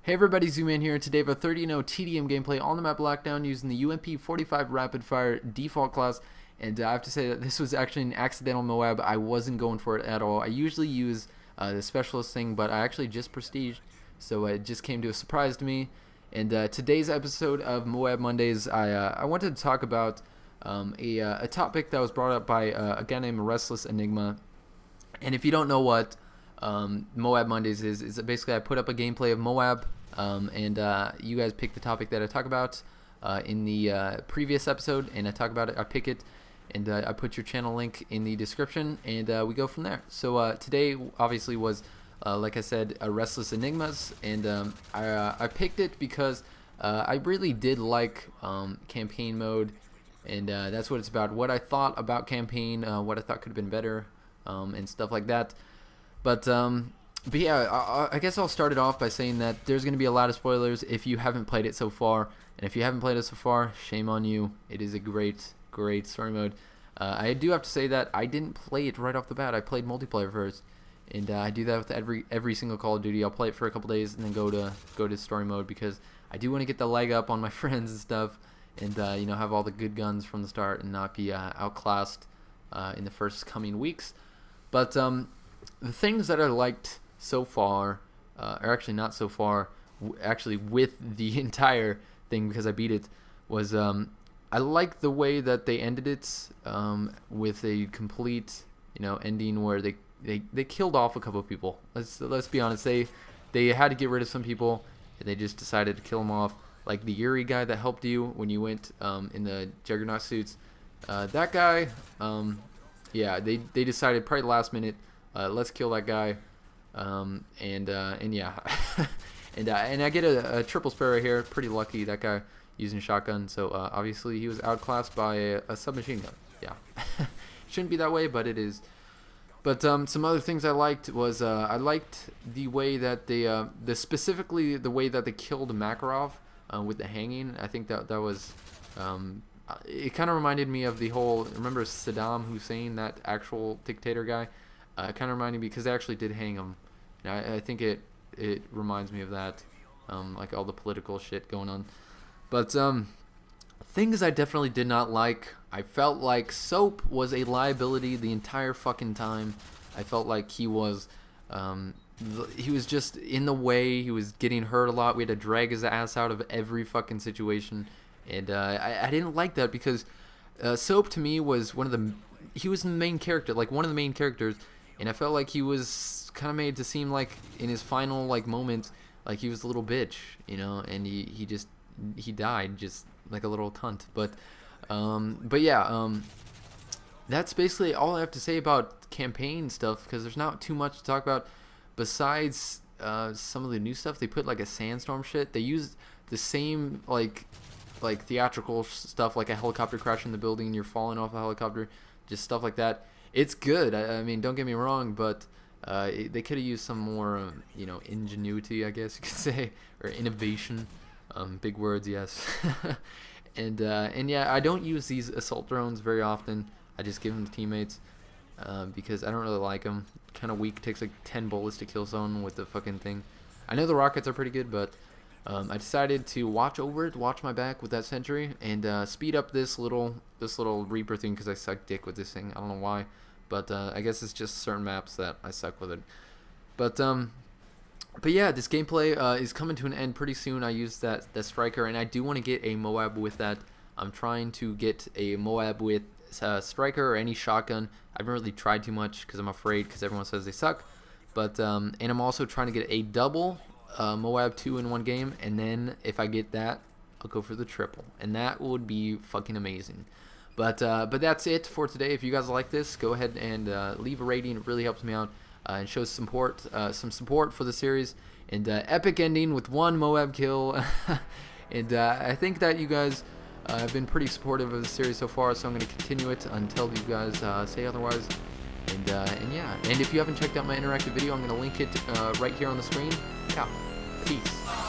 Hey everybody, Zoom here, and today we have a 30-0 TDM gameplay on the map Lockdown using the UMP-45 Rapid Fire default class. And I have to say that this was actually an accidental MOAB. I wasn't going for it at all. I usually use the specialist thing, but I actually just prestiged, so it just came to a surprise to me. And today's episode of MOAB Mondays, I wanted to talk about a topic that was brought up by a guy named Restless Enigma. And if you don't know what MOAB Mondays is basically I put up a gameplay of MOAB, and you guys pick the topic that I talk about in the previous episode, and I talk about it, I pick it, and I put your channel link in the description, and we go from there. So today obviously was, like I said, Restless Enigmas, and I picked it because I really did like campaign mode, and that's what it's about, what I thought about campaign, what I thought could have been better, and stuff like that. But yeah, I guess I'll start it off by saying that there's going to be a lot of spoilers if you haven't played it so far. And if you haven't played it so far, shame on you. It is a great story mode. I do have to say that I didn't play it right off the bat. I played multiplayer first. And I do that with every single Call of Duty. I'll play it for a couple days and then go to story mode because I do want to get the leg up on my friends and stuff. And you know, have all the good guns from the start and not be outclassed in the first coming weeks. But the things that I liked so far, or actually not so far, actually with the entire thing because I beat it, was I like the way that they ended it with a complete, ending where they killed off a couple of people. Let's be honest, they had to get rid of some people, and they just decided to kill them off. Like the Yuri guy that helped you when you went in the Juggernaut suits, that guy, yeah, they decided probably last minute, let's kill that guy. And yeah, and I get a triple spare right here. Pretty lucky, that guy using a shotgun. So obviously he was outclassed by a submachine gun. Yeah, shouldn't be that way, but it is. But some other things I liked was I liked the way that specifically the way that they killed Makarov with the hanging. I think that was it kind of reminded me of the whole, remember Saddam Hussein, that actual dictator guy. It kind of reminded me because they actually did hang him. I think it reminds me of that, like all the political shit going on. But things I definitely did not like. I felt like Soap was a liability the entire fucking time. I felt like he was just in the way. He was getting hurt a lot. We had to drag his ass out of every fucking situation, and I didn't like that because Soap to me was he was the main character, like one of the main characters. And I felt like he was kind of made to seem like in his final moments, like he was a little bitch, and he died just like a little cunt. But yeah, that's basically all I have to say about campaign stuff because there's not too much to talk about besides some of the new stuff. They put like a sandstorm shit. They used the same like theatrical stuff, like a helicopter crash in the building, you're falling off a helicopter, just stuff like that. It's good. I mean, don't get me wrong, but they could have used some more, ingenuity, I guess you could say, or innovation. Big words, yes. and yeah, I don't use these assault drones very often. I just give them to teammates because I don't really like them. Kind of weak. Takes like 10 bullets to kill someone with the fucking thing. I know the rockets are pretty good, but I decided to watch my back with that sentry, and speed up this little Reaper thing because I suck dick with this thing. I don't know why. But I guess it's just certain maps that I suck with it. But yeah, this gameplay is coming to an end pretty soon. I used that striker, and I do want to get a MOAB with that. I'm trying to get a MOAB with striker or any shotgun. I haven't really tried too much because I'm afraid because everyone says they suck. But and I'm also trying to get a double MOAB 2 in one game, and then if I get that, I'll go for the triple, and that would be fucking amazing. But that's it for today. If you guys like this, go ahead and leave a rating. It really helps me out and shows some support for the series. And epic ending with 1 MOAB kill. And I think that you guys have been pretty supportive of the series so far, so I'm going to continue it until you guys say otherwise. And yeah, and if you haven't checked out my interactive video, I'm going to link it right here on the screen. Yeah, peace.